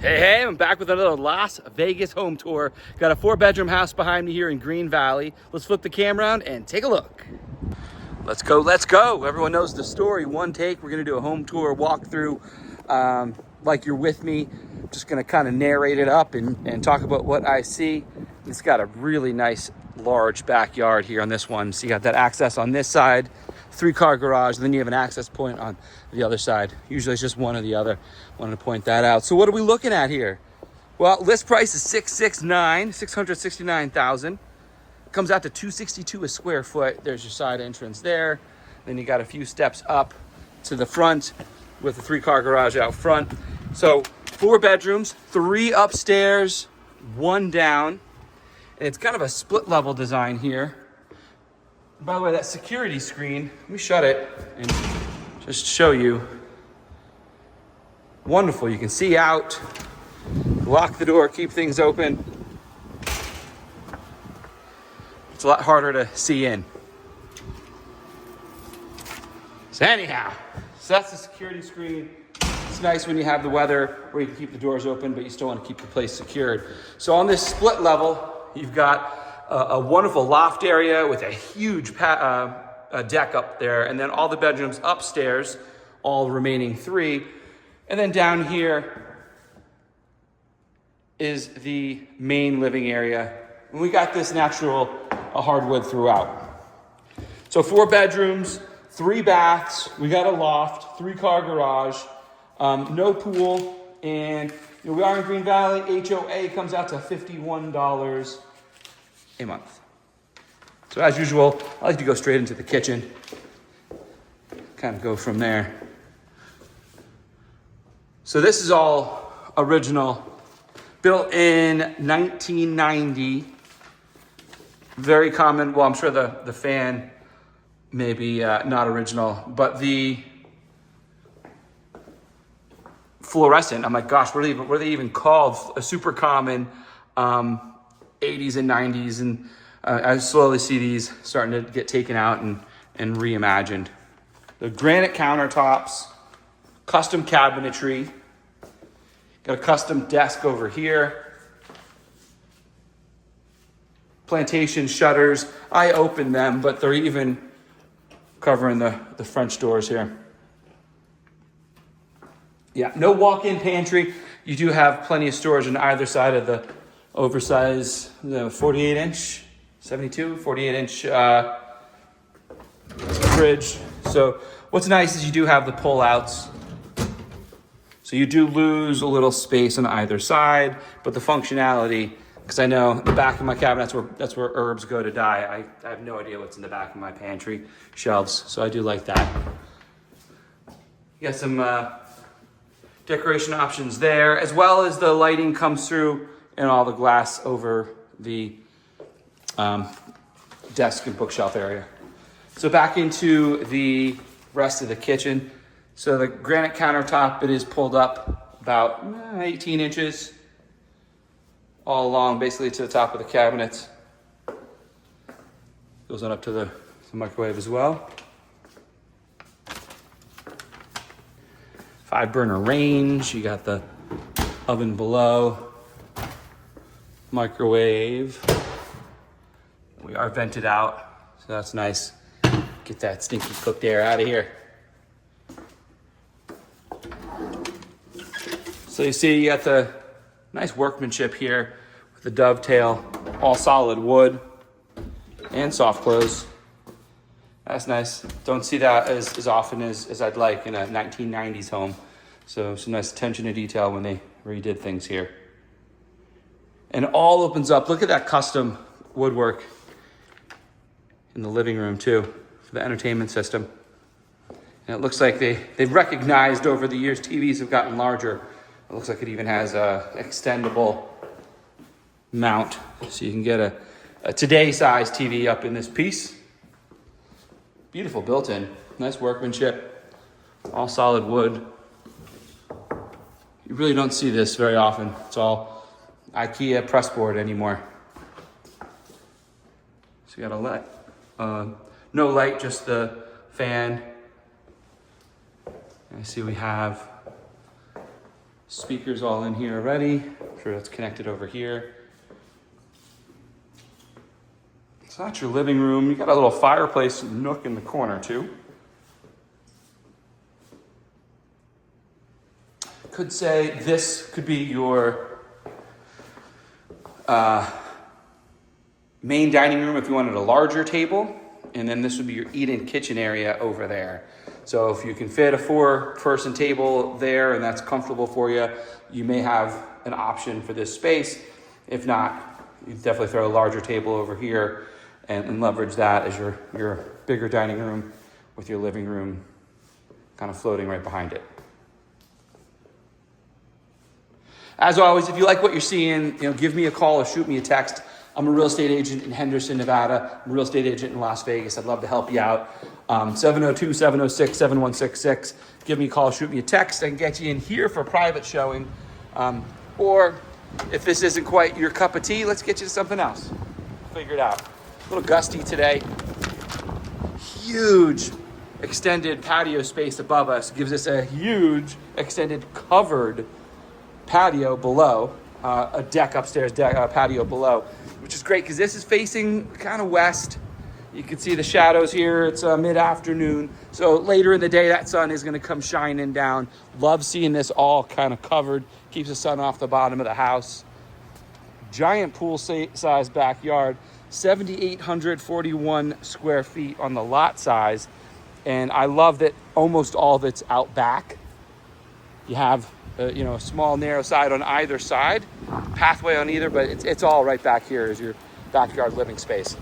Hey, I'm back with another Las Vegas home tour. Got a 4-bedroom house behind me here in Green Valley. Let's flip the camera around and take a look. Let's go, let's go. Everyone knows the story. One take, we're gonna do a home tour walkthrough like you're with me. Just gonna kind of narrate it up and talk about what I see. It's got a really nice large backyard here on this one. So you got that access on this side, 3-car garage, and then you have an access point on the other side. Usually it's just one or the other. Wanted to point that out. So what are we looking at here? Well, list price is $669,000. Comes out to $262 a square foot. There's your side entrance there. Then you got a few steps up to the front with a 3-car garage out front. So 4 bedrooms, 3 upstairs, 1 down. And it's kind of a split level design here. By the way, that security screen, let me shut it and just show you. Wonderful, you can see out, lock the door, keep things open. It's a lot harder to see in. So anyhow, so that's the security screen. It's nice when you have the weather where you can keep the doors open, but you still want to keep the place secured. So on this split level, you've got a wonderful loft area with a huge a deck up there, and then all the bedrooms upstairs, all remaining 3. And then down here is the main living area. And we got this natural hardwood throughout. So 4 bedrooms, 3 baths, we got a loft, 3-car garage, no pool, and we are in Green Valley. HOA comes out to $51 a month. So as usual, I like to go straight into the kitchen, kind of go from there. So this is all original, built in 1990. Very common, well, I'm sure the fan may be not original, but the fluorescent, I'm like, gosh, what are they even called? A super common 80s and 90s, and I slowly see these starting to get taken out and reimagined. The granite countertops, custom cabinetry, got a custom desk over here, plantation shutters. I opened them, but they're even covering the French doors here. Yeah, no walk-in pantry. You do have plenty of storage on either side of the oversized 48-inch, 72, 48-inch fridge. So what's nice is you do have the pull-outs. So you do lose a little space on either side, but the functionality, because I know the back of my cabinet, that's where herbs go to die. I have no idea what's in the back of my pantry shelves, so I do like that. You got some decoration options there, as well as the lighting comes through and all the glass over the desk and bookshelf area. So back into the rest of the kitchen. So the granite countertop, it is pulled up about 18 inches all along, basically to the top of the cabinets. Goes on up to the microwave as well. 5-burner range, you got the oven below, microwave. We are vented out, so that's nice. Get that stinky cooked air out of here. So you see you got the nice workmanship here with the dovetail, all solid wood and soft close. That's nice. Don't see that as often as I'd like in a 1990s home. So some nice attention to detail when they redid things here. And all opens up. Look at that custom woodwork in the living room too for the entertainment system. And it looks like they've recognized over the years TVs have gotten larger. It looks like it even has a extendable mount, so you can get a today-sized TV up in this piece. Beautiful built-in, nice workmanship, all solid wood. You really don't see this very often. It's all IKEA pressboard anymore. So you got a light, no light, just the fan. I see we have Speakers all in here already. I'm sure that's connected over here. So that's your living room. You got a little fireplace nook in the corner too. Could say this could be your main dining room if you wanted a larger table, and then this would be your eat-in kitchen area over there. So if you can fit a 4-person table there and that's comfortable for you, you may have an option for this space. If not, you definitely throw a larger table over here and leverage that as your bigger dining room with your living room kind of floating right behind it. As always, if you like what you're seeing, give me a call or shoot me a text. I'm a real estate agent in Henderson, Nevada. I'm a real estate agent in Las Vegas. I'd love to help you out. 702-706-7166. Give me a call, shoot me a text. I can get you in here for a private showing. Or if this isn't quite your cup of tea, let's get you to something else. Figure it out. A little gusty today. Huge extended patio space above us. Gives us a huge extended covered patio below, a deck upstairs, patio below, which is great because this is facing kind of west. You can see the shadows here. It's mid-afternoon. So later in the day, that sun is going to come shining down. Love seeing this all kind of covered. Keeps the sun off the bottom of the house. Giant pool-size backyard. 7,841 square feet on the lot size. And I love that almost all of it's out back. You have a small narrow side on either side, pathway on either, but it's all right back here is your backyard living space.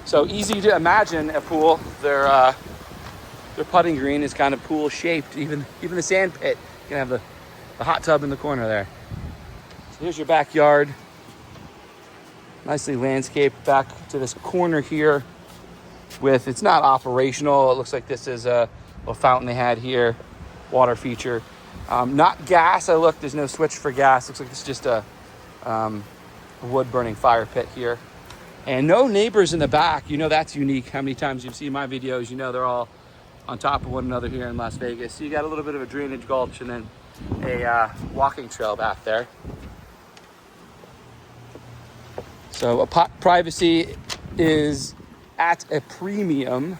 So easy to imagine a pool. Their putting green is kind of pool shaped. Even the sand pit, you can have the hot tub in the corner there. So here's your backyard, nicely landscaped back to this corner here. It's not operational. It looks like this is a little fountain they had here. Water feature, not gas. I looked, there's no switch for gas. Looks like it's just a wood burning fire pit here, and no neighbors in the back. That's unique. How many times you've seen my videos, they're all on top of one another here in Las Vegas. So you got a little bit of a drainage gulch and then a walking trail back there. So privacy is at a premium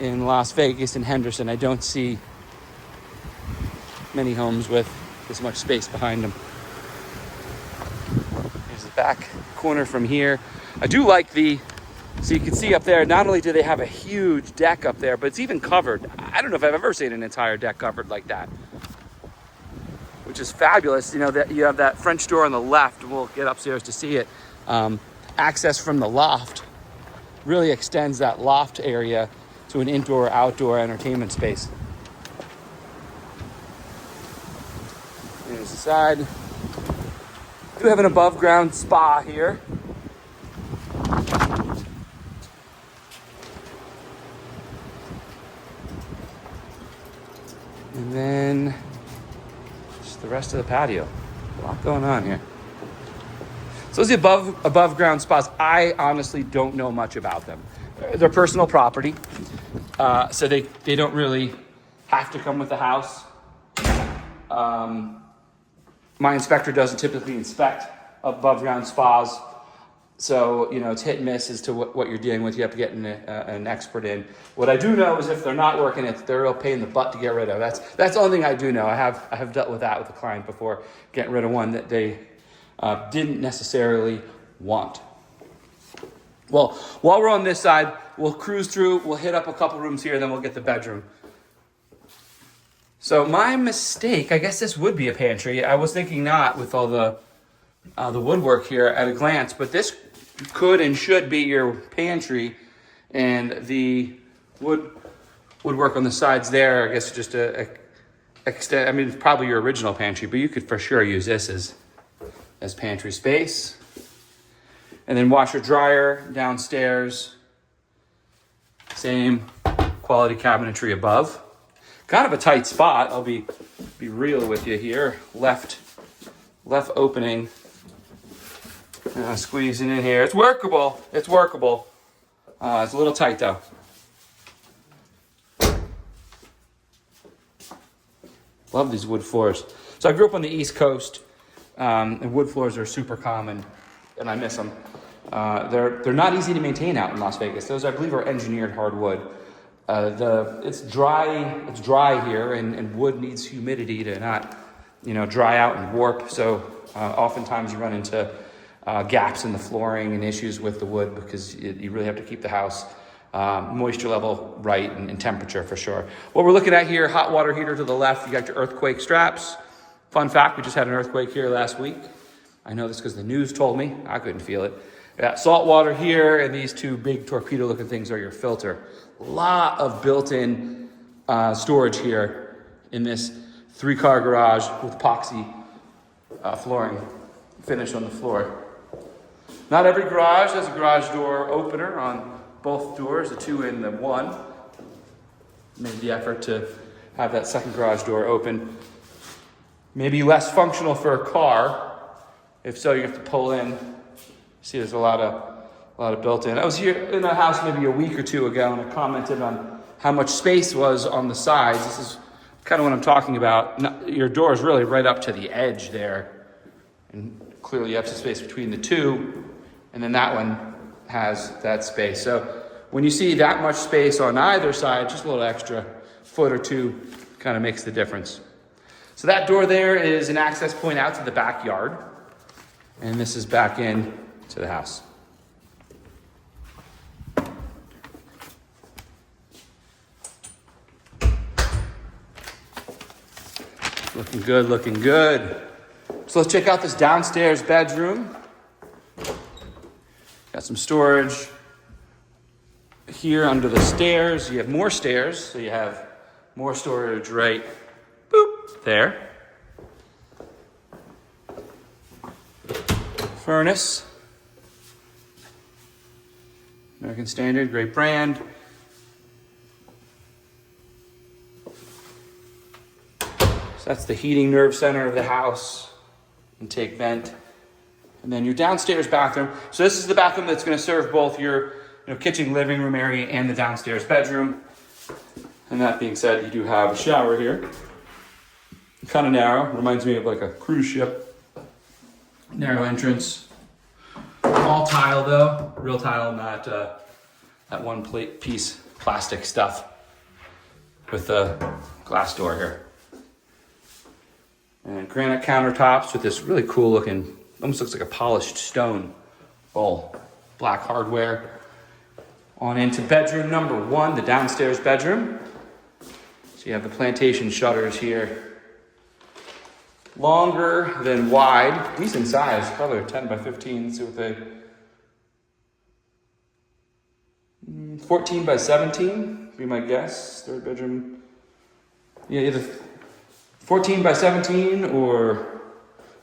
in Las Vegas and Henderson. I don't see many homes with this much space behind them. Here's the back corner from here. I do like so you can see up there, not only do they have a huge deck up there, but it's even covered. I don't know if I've ever seen an entire deck covered like that, which is fabulous. That you have that French door on the left. We'll get upstairs to see it. Access from the loft really extends that loft area to an indoor-outdoor entertainment space. Here's the side. We do have an above-ground spa here. And then just the rest of the patio. A lot going on here. So those are the above-ground spas. I honestly don't know much about them. They're personal property, so they don't really have to come with the house. My inspector doesn't typically inspect above-ground spas, so it's hit and miss as to what you're dealing with. You have to get an expert in. What I do know is if they're not working, they're a real pain in the butt to get rid of. That's the only thing I do know. I have dealt with that with a client before, getting rid of one that they didn't necessarily want. Well, while we're on this side, we'll cruise through. We'll hit up a couple rooms here, then we'll get the bedroom. So my mistake, I guess this would be a pantry. I was thinking not with all the woodwork here at a glance, but this could and should be your pantry, and the woodwork on the sides there, I guess just extend. I mean, it's probably your original pantry, but you could for sure use this as pantry space. And then washer dryer downstairs. Same quality cabinetry above. Kind of a tight spot. I'll be real with you here. Left opening. Squeezing in here. It's workable. It's workable. It's a little tight though. Love these wood floors. So I grew up on the East Coast, and wood floors are super common, and I miss them. They're not easy to maintain out in Las Vegas. Those, I believe, are engineered hardwood. It's dry here, and wood needs humidity to not, dry out and warp. So oftentimes you run into gaps in the flooring and issues with the wood because you really have to keep the house moisture level right and temperature for sure. What we're looking at here, hot water heater to the left. You got your earthquake straps. Fun fact, we just had an earthquake here last week. I know this because the news told me. I couldn't feel it. We got salt water here, and these two big torpedo looking things are your filter. A lot of built-in storage here in this 3-car garage with epoxy flooring finish on the floor. Not every garage has a garage door opener on both doors, the 2 and the 1. Made the effort to have that second garage door open. Maybe less functional for a car. If so, you have to pull in. See, there's a lot of built-in. I was here in a house maybe a week or 2 ago, and I commented on how much space was on the sides. This is kind of what I'm talking about. Your door is really right up to the edge there, and clearly you have some space between the 2, and then that one has that space. So when you see that much space on either side, just a little extra foot or 2 kind of makes the difference. So that door there is an access point out to the backyard, and this is back in to the house. Looking good, looking good. So let's check out this downstairs bedroom. Got some storage here under the stairs. You have more stairs, so you have more storage right there. Furnace. American Standard, great brand. So that's the heating nerve center of the house. Intake vent. And then your downstairs bathroom. So this is the bathroom that's going to serve both your kitchen, living room area and the downstairs bedroom. And that being said, you do have a shower here. Kind of narrow. Reminds me of like a cruise ship. Narrow entrance. All tile though. Real tile, not that one piece plastic stuff with a glass door here. And granite countertops with this really cool looking, almost looks like a polished stone bowl. Black hardware. On into bedroom number 1, the downstairs bedroom. So you have the plantation shutters here. Longer than wide, decent size, probably 10 by 15. Let's see what they, 14 by 17, be my guess. Third bedroom. Yeah, either 14 by 17 or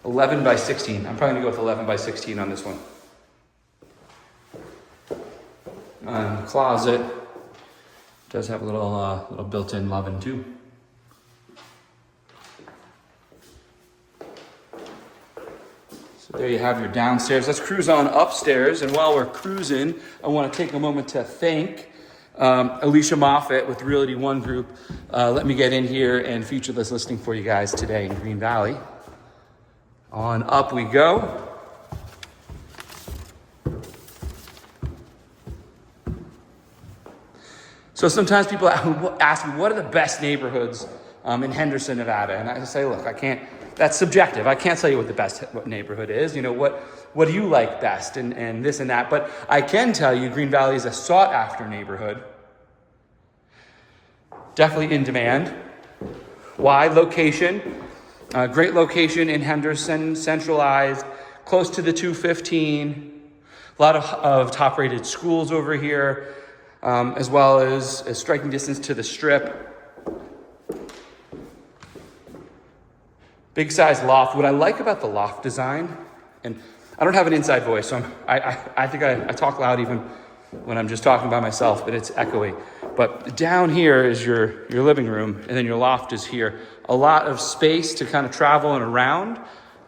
11 by 16. I'm probably gonna go with 11 by 16 on this one. Closet does have a little built-in oven too. So there you have your downstairs. Let's cruise on upstairs. And while we're cruising, I want to take a moment to thank Alicia Moffett with Realty One Group. Let me get in here and feature this listing for you guys today in Green Valley. On up we go. So sometimes people ask me, what are the best neighborhoods in Henderson, Nevada? And I say, look, that's subjective. I can't tell you what the best neighborhood is. What do you like best and this and that. But I can tell you Green Valley is a sought after neighborhood. Definitely in demand. Why? Location. Great location in Henderson, centralized, close to the 215. A lot of top rated schools over here. As well as a striking distance to the strip. Big size loft. What I like about the loft design, and I don't have an inside voice, so I think I talk loud even when I'm just talking by myself, but it's echoey. But down here is your living room, and then your loft is here. A lot of space to kind of travel and around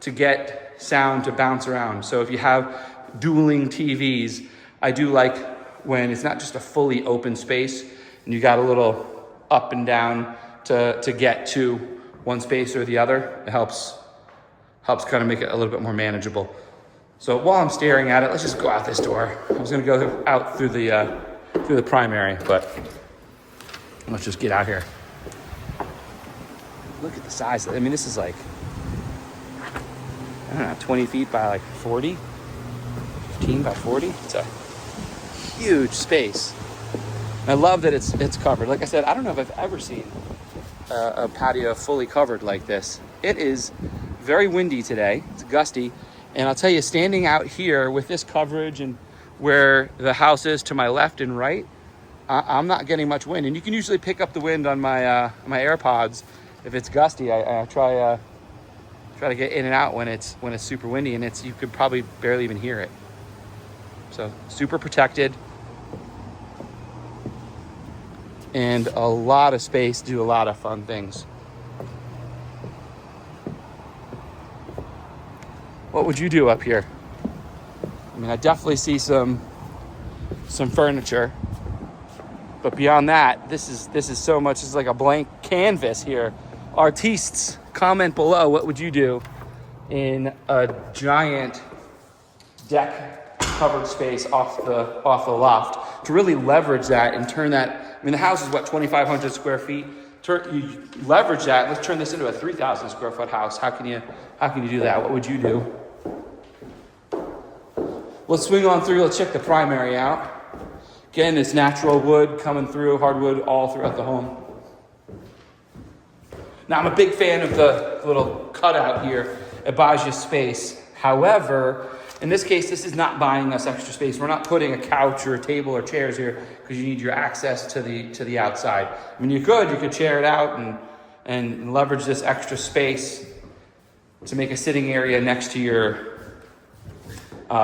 to get sound to bounce around. So if you have dueling TVs, I do like when it's not just a fully open space and you got a little up and down to get to one space or the other, it helps kind of make it a little bit more manageable. So while I'm staring at it, let's just go out this door. I was gonna go out through the primary, but let's just get out here. Look at the size. I mean, this is like, I don't know, 20 feet by like 40, 15 by 40. It's a huge space. I love that it's covered. Like I said, I don't know if I've ever seen a patio fully covered like this. It is very windy today. It's gusty. And I'll tell you, standing out here with this coverage and where the house is to my left and right, I'm not getting much wind. And you can usually pick up the wind on my AirPods. If it's gusty, I try to get in and out when it's super windy, and you could probably barely even hear it. So super protected. And a lot of space to do a lot of fun things. What would you do up here? I mean, I definitely see some furniture, but beyond that, this is so much. It's like a blank canvas here. Artistes, comment below, what would you do in a giant deck covered space off the loft to really leverage that and turn that. I mean, the house is 2,500 square feet. You leverage that. Let's turn this into a 3,000 square foot house. How can you do that? What would you do? Let's swing on through. Let's check the primary out. Again, it's natural wood coming through, hardwood all throughout the home. Now, I'm a big fan of the little cutout here. It buys you space. However, in this case, this is not buying us extra space. We're not putting a couch or a table or chairs here because you need your access to the outside. I mean, you could chair it out and leverage this extra space to make a sitting area next to your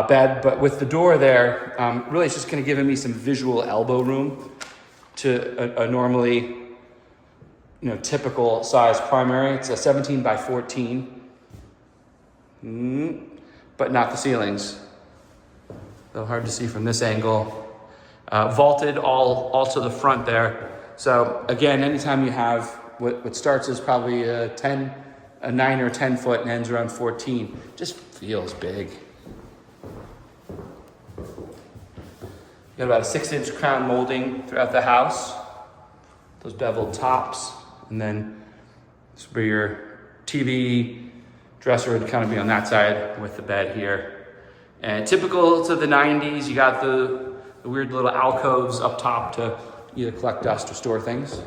bed. But with the door there, really it's just kind of giving me some visual elbow room to a normally, typical size primary. It's a 17 by 14. But not the ceilings. A little hard to see from this angle. Vaulted all to the front there. So again, anytime you have what starts as probably a 9 or 10 foot and ends around 14, just feels big. You got about a 6-inch crown molding throughout the house. Those beveled tops, and then this is where your TV dresser would kind of be on that side with the bed here. And typical to the 90s, you got the weird little alcoves up top to either collect dust or store things.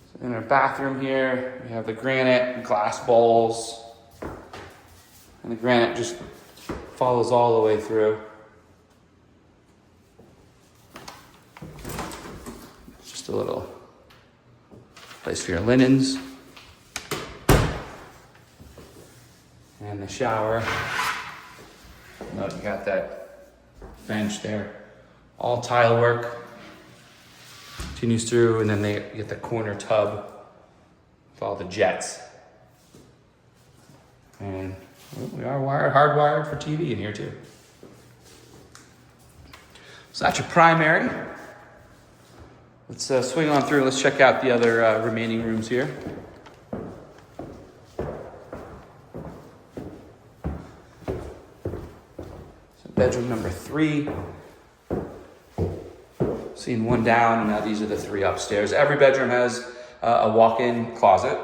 So in our bathroom here, we have the granite glass bowls. And the granite just follows all the way through. Just a little place for your linens. And the shower. Note you got that bench there. All tile work. Continues through, and then you get the corner tub with all the jets. And we are hardwired for TV in here too. So that's your primary. Let's swing on through. Let's check out the other remaining rooms here. So bedroom number 3. Seeing one down, and now these are the 3 upstairs. Every bedroom has a walk-in closet.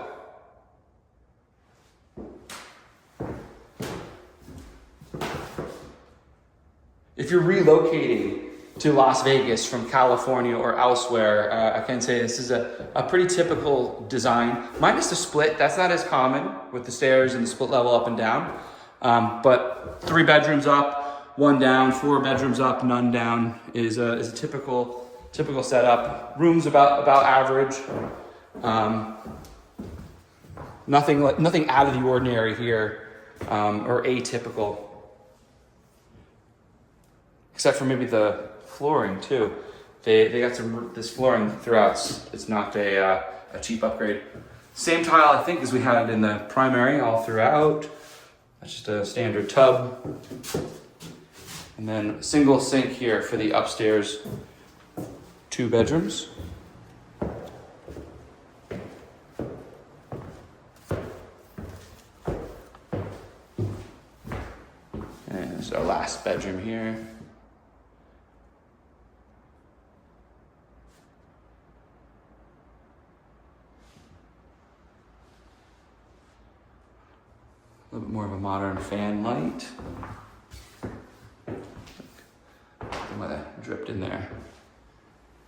If you're relocating to Las Vegas from California or elsewhere, I can say this is a pretty typical design. Minus the split, that's not as common with the stairs and the split level up and down. But 3 bedrooms up, 1 down, 4 bedrooms up, none down is a typical setup. Rooms about average. Nothing out of the ordinary here, or atypical. Except for maybe the flooring too. They got this flooring throughout. It's not a cheap upgrade. Same tile I think as we had in the primary all throughout. That's just a standard tub. And then single sink here for the upstairs 2 bedrooms. This is our last bedroom here. A little bit more of a modern fan light. It might have dripped in there.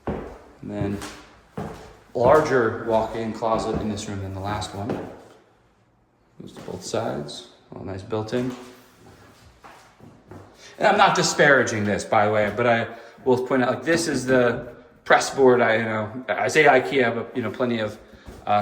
And then larger walk-in closet in this room than the last one. Goes to both sides. All nice built-in. And I'm not disparaging this, by the way, but I will point out, like, this is the press board. I say IKEA, but plenty of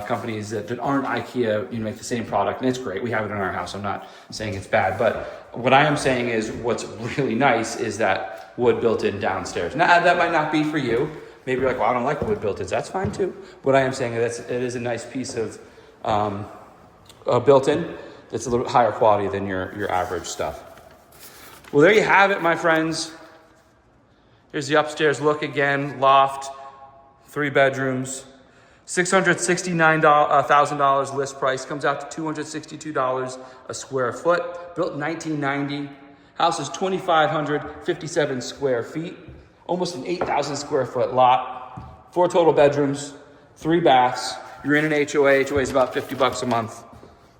companies that aren't IKEA, make the same product, and it's great. We have it in our house. I'm not saying it's bad, but what I am saying is what's really nice is that wood built in downstairs. Now that might not be for you. Maybe you're like, well, I don't like wood built-ins. That's fine too. What I am saying is it is a nice piece of built-in that's a little bit higher quality than your average stuff. Well, there you have it, my friends. Here's the upstairs look again. Loft, 3 bedrooms. $669,000 list price, comes out to $262 a square foot. Built in 1990. House is 2,557 square feet, almost an 8,000 square foot lot. 4 total bedrooms, 3 baths. You're in an HOA. HOA is about $50 a month.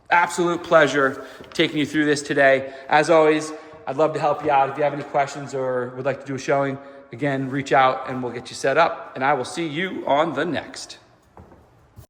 Absolute pleasure taking you through this today. As always, I'd love to help you out. If you have any questions or would like to do a showing, again, reach out and we'll get you set up. And I will see you on the next.